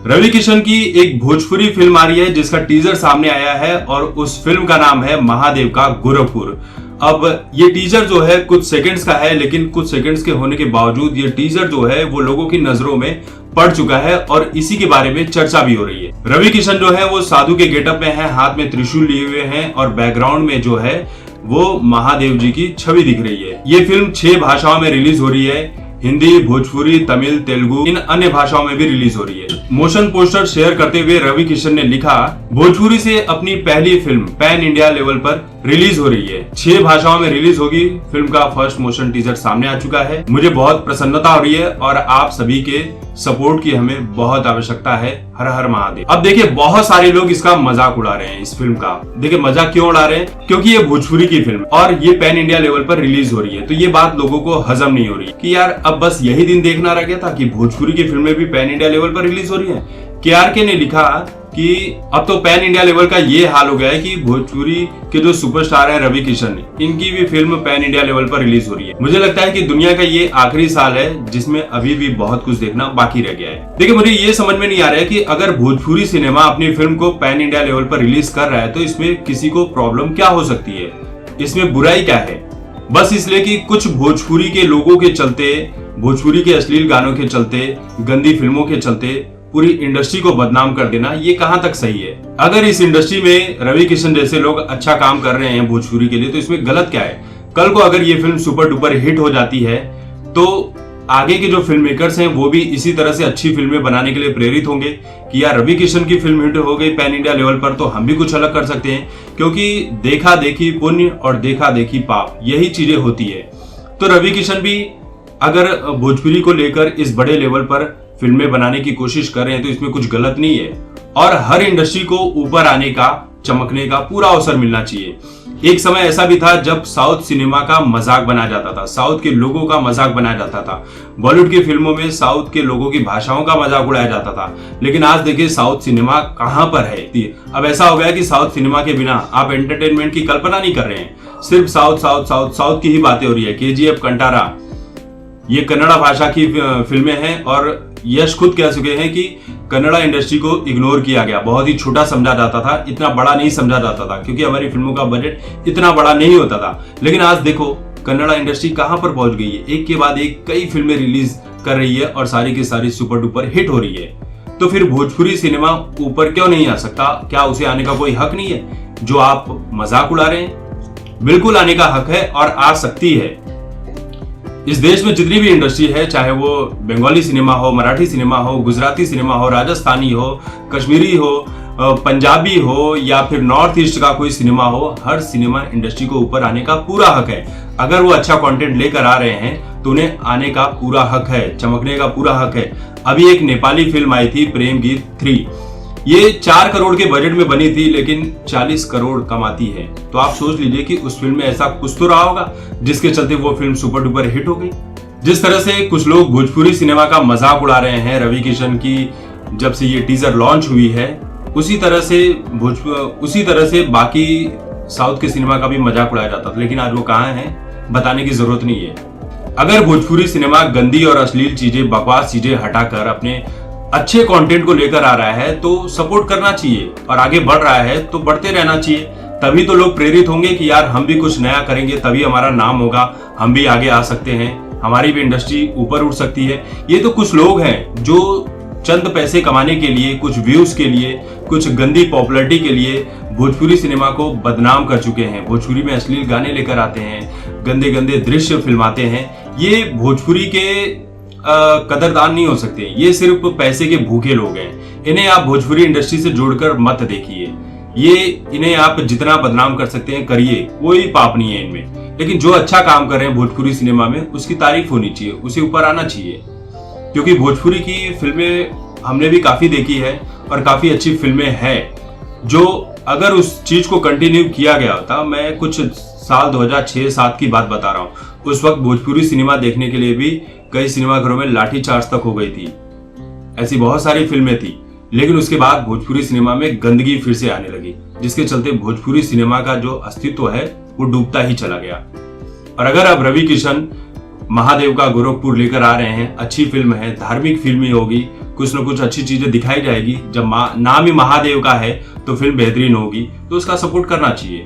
रवि किशन की एक भोजपुरी फिल्म आ रही है जिसका टीजर सामने आया है और उस फिल्म का नाम है महादेव का गोरखपुर। अब ये टीजर जो है कुछ सेकंड्स का है, लेकिन कुछ सेकंड्स के होने के बावजूद ये टीजर जो है वो लोगों की नजरों में पड़ चुका है और इसी के बारे में चर्चा भी हो रही है। रवि किशन जो है वो साधु के गेटअप में है, हाथ में त्रिशूल लिए हुए हैं और बैकग्राउंड में जो है वो महादेव जी की छवि दिख रही है। ये फिल्म 6 भाषाओं में रिलीज हो रही है, हिंदी, भोजपुरी, तमिल, तेलुगु, इन अन्य भाषाओं में भी रिलीज हो रही है। मोशन पोस्टर शेयर करते हुए रवि किशन ने लिखा, भोजपुरी से अपनी पहली फिल्म पैन इंडिया लेवल पर रिलीज हो रही है, 6 भाषाओं में रिलीज होगी। फिल्म का फर्स्ट मोशन टीजर सामने आ चुका है। मुझे बहुत प्रसन्नता हो रही है और आप सभी के सपोर्ट की हमें बहुत आवश्यकता है। हर हर महादेव। अब देखिए, बहुत सारे लोग इसका मजाक उड़ा रहे हैं। इस फिल्म का देखिए मजाक क्यों उड़ा रहे हैं, क्योंकि ये भोजपुरी की फिल्म और ये पैन इंडिया लेवल पर रिलीज हो रही है। तो ये बात लोगों को हजम नहीं हो रही कि यार अब बस यही दिन देखना रह गया था कि भोजपुरी की फिल्में भी पैन इंडिया लेवल पर रिलीज हो रही है। KRK ने लिखा कि अब तो पैन इंडिया लेवल का ये हाल हो गया है कि भोजपुरी के जो सुपरस्टार हैं रवि किशन, इनकी भी फिल्म पैन इंडिया लेवल पर रिलीज हो रही है। मुझे लगता है कि दुनिया का ये आखिरी साल है जिसमें अभी भी बहुत कुछ देखना बाकी रह गया है। देखिए, मुझे ये समझ में नहीं आ रहा है कि अगर भोजपुरी सिनेमा अपनी फिल्म को पैन इंडिया लेवल पर रिलीज कर रहा है तो इसमें किसी को प्रॉब्लम क्या हो सकती है, इसमें बुराई क्या है। बस इसलिए कि कुछ भोजपुरी के लोगों के चलते, भोजपुरी के अश्लील गानों के चलते, गंदी फिल्मों के चलते पूरी इंडस्ट्री को बदनाम कर देना, ये कहां तक सही है। अगर इस इंडस्ट्री में रवि किशन जैसे लोग अच्छा काम कर रहे हैं भोजपुरी के लिए, तो इसमें गलत क्या है। कल को अगर ये फिल्म सुपर डुपर हिट हो जाती है तो आगे के जो फिल्म मेकर्स हैं वो भी इसी तरह से अच्छी फिल्में बनाने के लिए प्रेरित होंगे कि यार रवि किशन की फिल्म हिट हो गई पैन इंडिया लेवल पर, तो हम भी कुछ अलग कर सकते हैं। क्योंकि देखा देखी पुण्य और देखा देखी पाप, यही चीजें होती है। तो रवि किशन भी अगर भोजपुरी को लेकर इस बड़े लेवल पर फिल्में बनाने की कोशिश कर रहे हैं तो इसमें कुछ गलत नहीं है और हर इंडस्ट्री को ऊपर आने का, चमकने का पूरा अवसर मिलना चाहिए। एक समय ऐसा भी था जब साउथ सिनेमा का मजाक बनाया जाता था, साउथ के लोगों का मजाक बनाया जाता था, बॉलीवुड की फिल्मों में साउथ के लोगों की भाषाओं का मजाक उड़ाया जाता था। लेकिन आज देखिए साउथ सिनेमा कहां पर है। अब ऐसा हो गया कि साउथ सिनेमा के बिना आप एंटरटेनमेंट की कल्पना नहीं कर रहे हैं। सिर्फ साउथ साउथ साउथ साउथ की ही बातें हो रही है। KGF, कंटारा, ये कन्नड़ा भाषा की फिल्में हैं और यश खुद कह चुके हैं कि कन्नड़ा इंडस्ट्री को इग्नोर किया गया, बहुत ही छोटा समझा जाता था, इतना बड़ा नहीं समझा जाता था क्योंकि हमारी फिल्मों का बजट इतना बड़ा नहीं होता था। लेकिन आज देखो कन्नड़ा इंडस्ट्री कहां पर पहुंच गई है, एक के बाद एक कई फिल्में रिलीज कर रही है और सारी की सारी सुपर डुपर हिट हो रही है। तो फिर भोजपुरी सिनेमा ऊपर क्यों नहीं आ सकता? क्या उसे आने का कोई हक नहीं है जो आप मजाक उड़ा रहे हैं? बिल्कुल आने का हक है और आ सकती है। इस देश में जितनी भी इंडस्ट्री है, चाहे वो बंगाली सिनेमा हो, मराठी सिनेमा हो, गुजराती सिनेमा हो, राजस्थानी हो, कश्मीरी हो, पंजाबी हो या फिर नॉर्थ ईस्ट का कोई सिनेमा हो, हर सिनेमा इंडस्ट्री को ऊपर आने का पूरा हक है। अगर वो अच्छा कंटेंट लेकर आ रहे हैं तो उन्हें आने का पूरा हक है, चमकने का पूरा हक है। अभी एक नेपाली फिल्म आई थी प्रेम गीत 3, ये 4 करोड़ के बजट में बनी थी लेकिन 40 करोड़ कमाती है। तो आप सोच लीजिए कि उस फिल्म में ऐसा कुछ तो रहा होगा जिसके चलते वो फिल्म सुपर डुपर हिट हो गई। जिस तरह से कुछ लोग भोजपुरी सिनेमा का मजाक उड़ा रहे हैं रवि किशन की जब से ये टीजर लॉन्च हुई है, उसी तरह से बाकी साउथ के सिनेमा का भी मजाक उड़ाया जाता था। लेकिन आज वो कहाँ है, बताने की जरूरत नहीं है। अगर भोजपुरी सिनेमा गंदी और अश्लील चीजें, बकवास चीजें हटाकर अपने अच्छे कंटेंट को लेकर आ रहा है तो सपोर्ट करना चाहिए और आगे बढ़ रहा है तो बढ़ते रहना चाहिए। तभी तो लोग प्रेरित होंगे कि यार हम भी कुछ नया करेंगे, तभी हमारा नाम होगा, हम भी आगे आ सकते हैं, हमारी भी इंडस्ट्री ऊपर उठ सकती है। ये तो कुछ लोग हैं जो चंद पैसे कमाने के लिए, कुछ व्यूज के लिए, कुछ गंदी पॉपुलैरिटी के लिए भोजपुरी सिनेमा को बदनाम कर चुके हैं। भोजपुरी में अश्लील गाने लेकर आते हैं, गंदे गंदे दृश्य फिल्माते हैं। ये भोजपुरी के कदरदान नहीं हो सकते, ये सिर्फ पैसे के भूखे लोग हैं। इन्हें आप भोजपुरी इंडस्ट्री से जोड़कर मत देखिए। ये इन्हें आप जितना बदनाम कर सकते हैं करिए, कोई पाप नहीं है इनमें। लेकिन जो अच्छा काम कर रहे हैं भोजपुरी सिनेमा में, उसकी तारीफ होनी चाहिए, उसे ऊपर आना चाहिए। क्योंकि भोजपुरी की फिल्में हमने भी काफी देखी है और काफी अच्छी फिल्में हैं, जो अगर उस चीज को कंटिन्यू किया गया होता, मैं कुछ साल 2006-7 की बात बता रहा हूँ, उस वक्त भोजपुरी सिनेमा देखने के लिए भी कई सिनेमाघरों में लाठीचार्ज तक हो गई थी। ऐसी बहुत सारी फिल्में थी। लेकिन उसके बाद भोजपुरी सिनेमा में गंदगी फिर से आने लगी, जिसके चलते भोजपुरी सिनेमा का जो अस्तित्व है वो डूबता ही चला गया। और अगर अब रवि किशन महादेव का गोरखपुर लेकर आ रहे हैं, अच्छी फिल्म है, धार्मिक फिल्म ही होगी, कुछ ना कुछ अच्छी चीजें दिखाई जाएगी। जब नाम ही महादेव का है तो फिल्म बेहतरीन होगी, तो उसका सपोर्ट करना चाहिए।